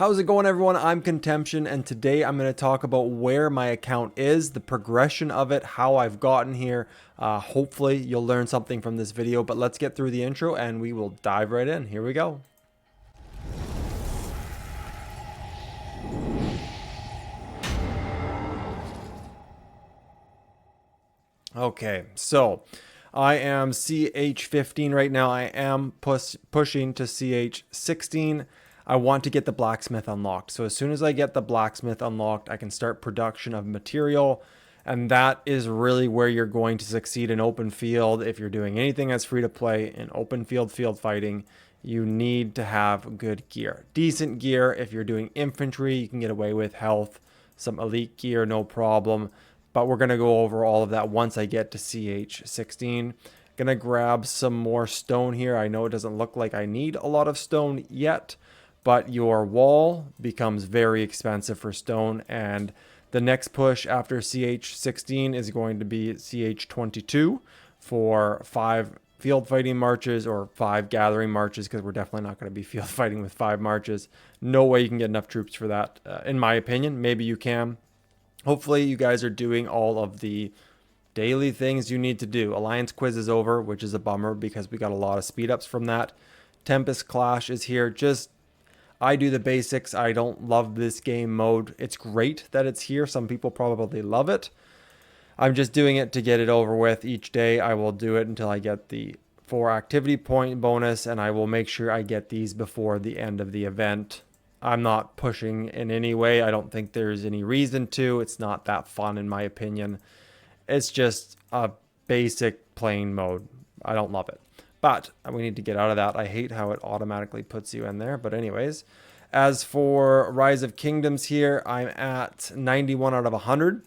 How's it going, everyone? I'm Contemption, and today I'm going to talk about where my account is, the progression of it, how I've gotten here. Hopefully you'll learn something from this video, but let's get through the intro and we will dive right in. Here we go. Okay, so I am Ch.15 right now. I am pushing to Ch.16. I want to get the blacksmith unlocked. So as soon as I get the blacksmith unlocked, I can start production of material. And that is really where you're going to succeed in open field. If you're doing anything that's free to play in open field fighting, you need to have good gear. Decent gear. If you're doing infantry, you can get away with health, some elite gear, no problem. But we're going to go over all of that once I get to Ch.16. Gonna grab some more stone here. I know it doesn't look like I need a lot of stone yet, but your wall becomes very expensive for stone, and the next push after Ch.16 is going to be Ch.22 for 5 field fighting marches or 5 gathering marches, because we're definitely not going to be field fighting with 5 marches. No way you can get enough troops for that, in my opinion. Maybe you can. Hopefully you guys are doing all of the daily things you need to do. Alliance quiz is over, which is a bummer because we got a lot of speed ups from that. Tempest Clash is here. I do the basics. I don't love this game mode. It's great that it's here. Some people probably love it. I'm just doing it to get it over with. Each day I will do it until I get the 4 activity point bonus, and I will make sure I get these before the end of the event. I'm not pushing in any way. I don't think there's any reason to. It's not that fun in my opinion. It's just a basic plain mode. I don't love it. But we need to get out of that. I hate how it automatically puts you in there. But anyways, as for Rise of Kingdoms here, I'm at 91 out of 100.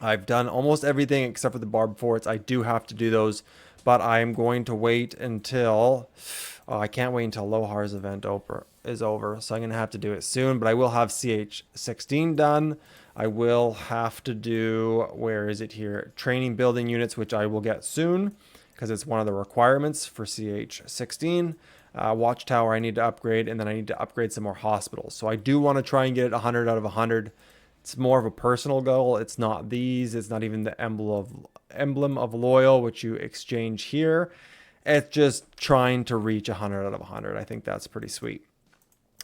I've done almost everything except for the barbed forts. I do have to do those, but I'm going to wait until... I can't wait until Lohar's event is over, so I'm going to have to do it soon. But I will have Ch.16 done. I will have to do... Where is it here? Training building units, which I will get soon, because it's one of the requirements for Ch.16. Watchtower I need to upgrade, and then I need to upgrade some more hospitals. So I do want to try and get it 100 out of 100. It's more of a personal goal. It's not these. It's not even the emblem of loyal, which you exchange here. It's just trying to reach 100 out of 100. I think that's pretty sweet.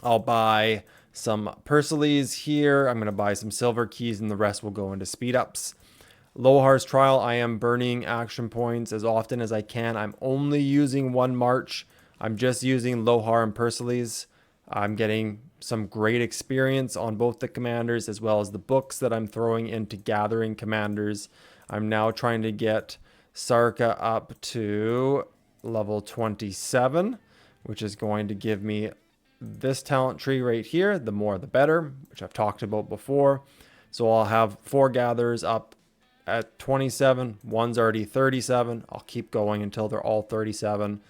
I'll buy some Persicles here. I'm going to buy some silver keys, and the rest will go into speed ups. Lohar's Trial, I am burning action points as often as I can. I'm only using 1 march. I'm just using Lohar and Persicles. I'm getting some great experience on both the commanders as well as the books that I'm throwing into gathering commanders. I'm now trying to get Sarka up to level 27, which is going to give me this talent tree right here. The more the better, which I've talked about before. So I'll have 4 gatherers up at 27. One's already 37. I'll keep going until they're all 37.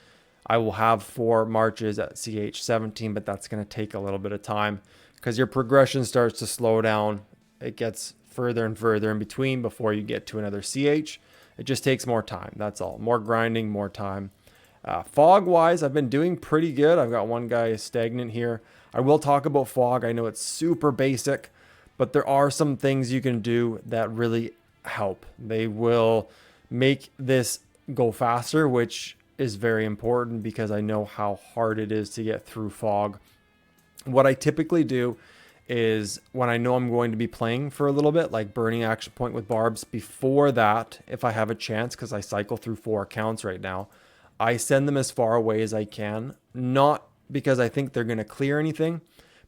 I will have 4 marches at Ch.17, but that's going to take a little bit of time because your progression starts to slow down. It gets further and further in between before you get to another Ch. It just takes more time. That's all. More grinding, more time. Fog wise, I've been doing pretty good. I've got one guy stagnant here. I will talk about fog. I know it's super basic, but there are some things you can do that really help. They will make this go faster, which is very important because I know how hard it is to get through fog. What I typically do is when I know I'm going to be playing for a little bit, like burning action point with barbs, before that, if I have a chance, because I cycle through 4 accounts right now, I send them as far away as I can, not because I think they're going to clear anything,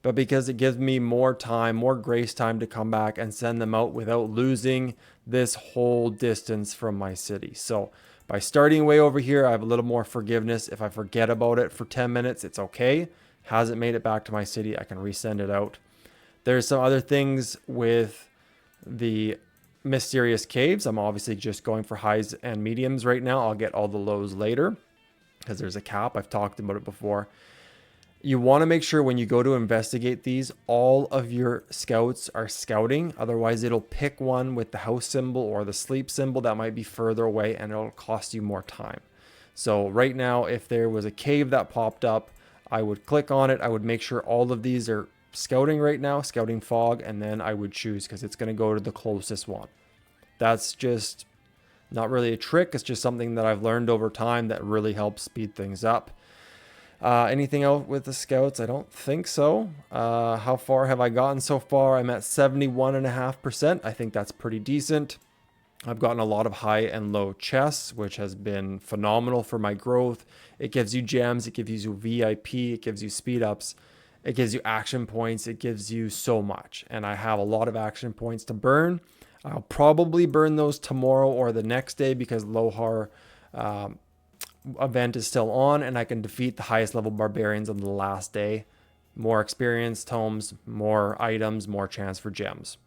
but because it gives me more time, more grace time to come back and send them out without losing this whole distance from my city. So by starting way over here, I have a little more forgiveness. If I forget about it for 10 minutes, it's okay. Hasn't made it back to my city, I can resend it out. There's some other things with the mysterious caves. I'm obviously just going for highs and mediums right now. I'll get all the lows later because there's a cap. I've talked about it before. You want to make sure when you go to investigate these, all of your scouts are scouting. Otherwise, it'll pick one with the house symbol or the sleep symbol that might be further away, and it'll cost you more time. So right now, if there was a cave that popped up, I would click on it. I would make sure all of these are scouting right now, scouting fog, and then I would choose because it's going to go to the closest one. That's just not really a trick. It's just something that I've learned over time that really helps speed things up. Anything else with the scouts? I don't think so. How far have I gotten so far? I'm at 71.5%. I think that's pretty decent. I've gotten a lot of high and low chests, which has been phenomenal for my growth. It gives you gems, it gives you VIP, it gives you speed ups, it gives you action points, it gives you so much. And I have a lot of action points to burn. I'll probably burn those tomorrow or the next day because Lohar event is still on and I can defeat the highest level barbarians on the last day. More experience tomes, more items, more chance for gems.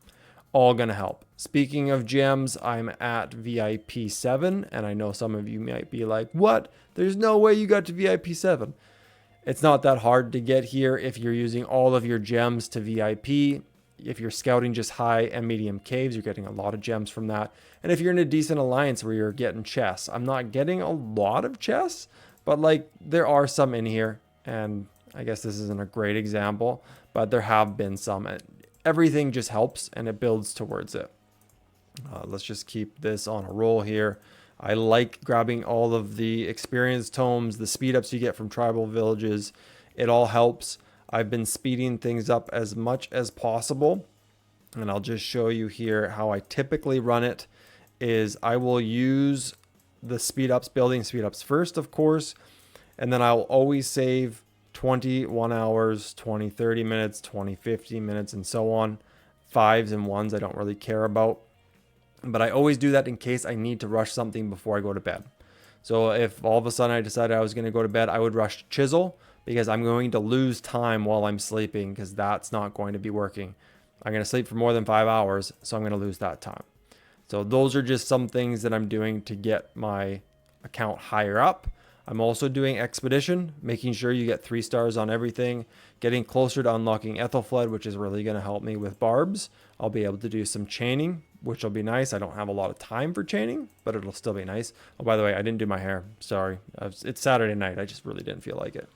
All gonna help. Speaking of gems, I'm at VIP 7, and I know some of you might be like, what? There's no way you got to VIP 7. It's not that hard to get here if you're using all of your gems to VIP. If you're scouting just high and medium caves, you're getting a lot of gems from that. And if you're in a decent alliance where you're getting chests, I'm not getting a lot of chests, but like there are some in here, and I guess this isn't a great example, but there have been some. Everything just helps and it builds towards it. Let's just keep this on a roll here. I like grabbing all of the experience tomes, the speed ups you get from tribal villages. It all helps. I've been speeding things up as much as possible. And I'll just show you here how I typically run it is I will use the speed ups, building speed ups first, of course. And then I'll always save 21 hours, 20, 30 minutes, 20, 50 minutes, and so on. 5s and 1s I don't really care about. But I always do that in case I need to rush something before I go to bed. So if all of a sudden I decided I was going to go to bed, I would rush to chisel because I'm going to lose time while I'm sleeping because that's not going to be working. I'm going to sleep for more than 5 hours, so I'm going to lose that time. So those are just some things that I'm doing to get my account higher up. I'm also doing expedition, making sure you get 3 stars on everything, getting closer to unlocking Ethelfled, which is really going to help me with barbs. I'll be able to do some chaining, which will be nice. I don't have a lot of time for chaining, but it'll still be nice. Oh, by the way, I didn't do my hair. Sorry. It's Saturday night. I just really didn't feel like it.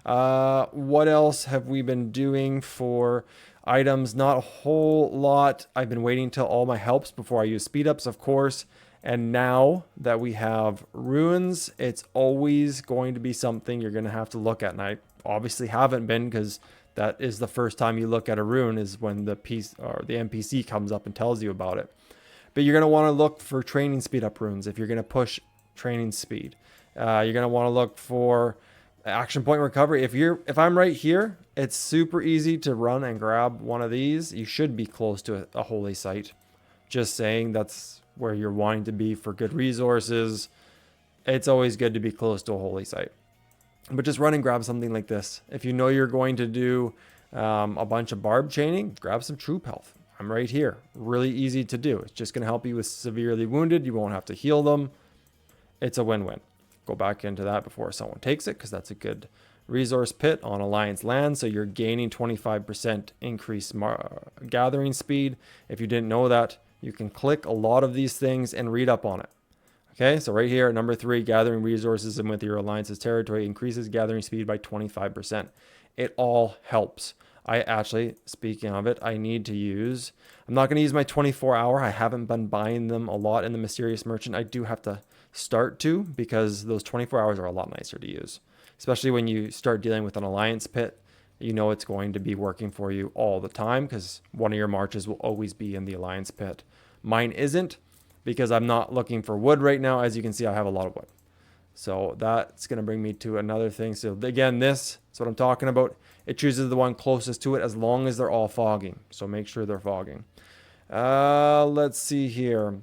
What else have we been doing for items? Not a whole lot. I've been waiting till all my helps before I use speed ups, of course. And now that we have ruins, it's always going to be something you're going to have to look at. And I obviously haven't been because that is the first time you look at a rune is when the piece or the NPC comes up and tells you about it. But you're going to want to look for training speed up runes if you're going to push training speed. You're going to want to look for action point recovery. If I'm right here, it's super easy to run and grab one of these. You should be close to a holy site. Just saying, that's where you're wanting to be for good resources. It's always good to be close to a holy site. But just run and grab something like this. If you know you're going to do a bunch of barb chaining, grab some troop health. I'm right here. Really easy to do. It's just going to help you with severely wounded. You won't have to heal them. It's a win-win. Go back into that before someone takes it because that's a good resource pit on Alliance land. So you're gaining 25% increased gathering speed. If you didn't know that, you can click a lot of these things and read up on it. Okay, so right here, number 3, gathering resources and with your alliance's territory increases gathering speed by 25%. It all helps. I actually, speaking of it, I'm not going to use my 24-hour. I haven't been buying them a lot in the Mysterious Merchant. I do have to start to because those 24 hours are a lot nicer to use, especially when you start dealing with an alliance pit. You know it's going to be working for you all the time because one of your marches will always be in the alliance pit. Mine isn't because I'm not looking for wood right now. As you can see, I have a lot of wood. So that's going to bring me to another thing. So again, this is what I'm talking about. It chooses the one closest to it as long as they're all fogging. So make sure they're fogging. Let's see here.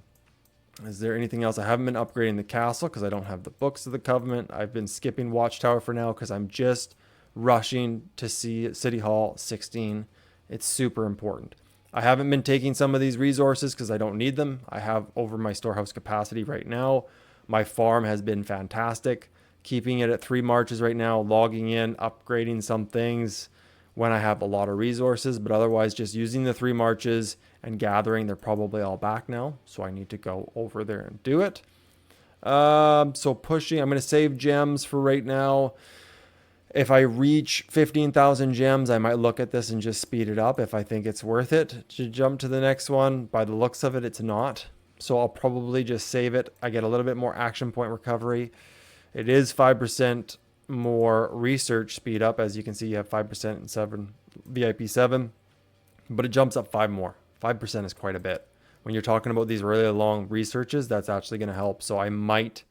Is there anything else? I haven't been upgrading the castle because I don't have the Books of the Covenant. I've been skipping Watchtower for now because I'm just rushing to see City Hall 16. It's super important. I haven't been taking some of these resources because I don't need them. I have over my storehouse capacity right now. My farm has been fantastic. Keeping it at 3 marches right now, logging in, upgrading some things when I have a lot of resources, but otherwise just using the 3 marches and gathering. They're probably all back now, so I need to go over there and do it. So pushing, I'm going to save gems for right now. If I reach 15,000 gems, I might look at this and just speed it up if I think it's worth it to jump to the next one. By the looks of it, it's not. So I'll probably just save it. I get a little bit more action point recovery. It is 5% more research speed up. As you can see, you have 5% in 7 VIP 7, but it jumps up 5 more. 5% is quite a bit. When you're talking about these really long researches, that's actually going to help. So I might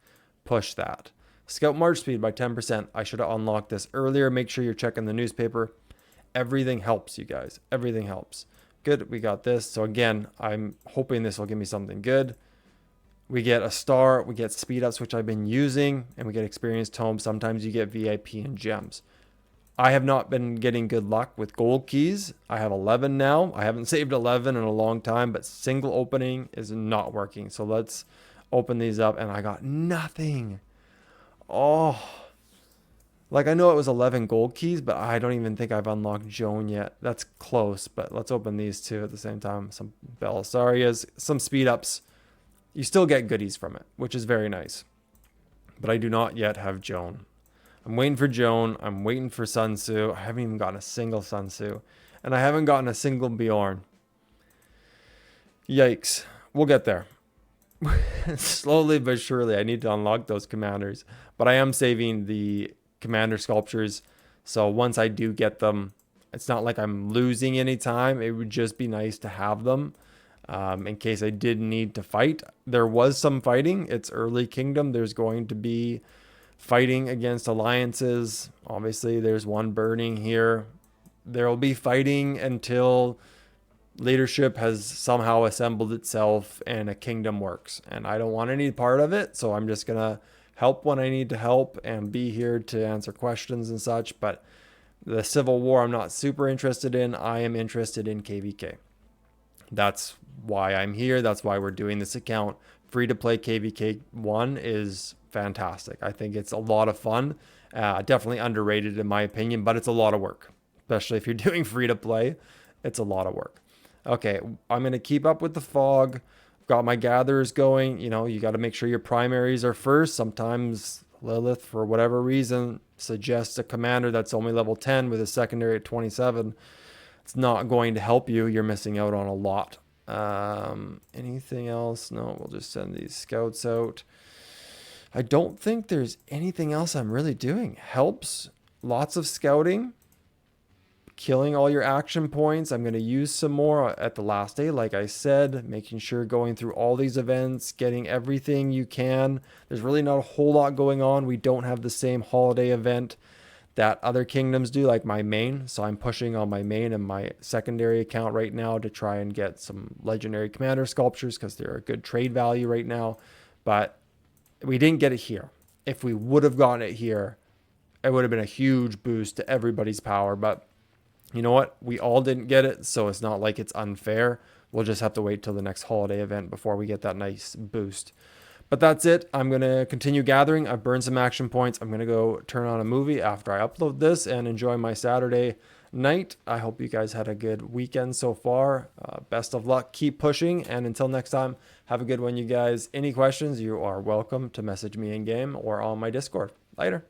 push that. Scout march speed by 10%. I should have unlocked this earlier. Make sure you're checking the newspaper. Everything helps, you guys. Everything helps. Good, we got this. So again, I'm hoping this will give me something good. We get a star, we get speed ups, which I've been using, and we get experience tome. Sometimes you get VIP and gems. I have not been getting good luck with gold keys. I have 11 now. I haven't saved 11 in a long time, but single opening is not working. So let's open these up, and I got nothing. Oh, like I know it was 11 gold keys, but I don't even think I've unlocked Joan yet. That's close, but let's open these two at the same time. Some Belisarias, some speed ups. You still get goodies from it, which is very nice. But I do not yet have Joan. I'm waiting for Joan. I'm waiting for Sun Tzu. I haven't even gotten a single Sun Tzu. And I haven't gotten a single Bjorn. Yikes. We'll get there. Slowly but surely, I need to unlock those commanders. But I am saving the commander sculptures. So once I do get them, it's not like I'm losing any time. It would just be nice to have them in case I did need to fight. There was some fighting. It's early kingdom. There's going to be fighting against alliances. Obviously, there's one burning here. There will be fighting until leadership has somehow assembled itself and a kingdom works. And I don't want any part of it, so I'm just going to help when I need to help and be here to answer questions and such. But the Civil War I'm not super interested in. I am interested in KVK. That's why I'm here. That's why we're doing this account. Free to play KVK 1 is fantastic. I think it's a lot of fun. Definitely underrated in my opinion, but it's a lot of work, especially if you're doing free to play. It's a lot of work. Okay, I'm going to keep up with the fog. Got my gatherers going. You know, you got to make sure your primaries are first. Sometimes Lilith, for whatever reason, suggests a commander that's only level 10 with a secondary at 27. It's not going to help you. You're missing out on a lot. Anything else? No, we'll just send these scouts out. I don't think there's anything else I'm really doing. Helps. Lots of scouting. Killing all your action points. I'm going to use some more at the last day, like I said, making sure going through all these events, getting everything you can. There's really not a whole lot going on. We don't have the same holiday event that other kingdoms do, like my main. So I'm pushing on my main and my secondary account right now to try and get some legendary commander sculptures because they're a good trade value right now. But we didn't get it here. If we would have gotten it here, it would have been a huge boost to everybody's power. But you know what? We all didn't get it, so it's not like it's unfair. We'll just have to wait till the next holiday event before we get that nice boost. But that's it. I'm going to continue gathering. I've burned some action points. I'm going to go turn on a movie after I upload this and enjoy my Saturday night. I hope you guys had a good weekend so far. Best of luck. Keep pushing. And until next time, have a good one, you guys. Any questions, you are welcome to message me in game or on my Discord. Later.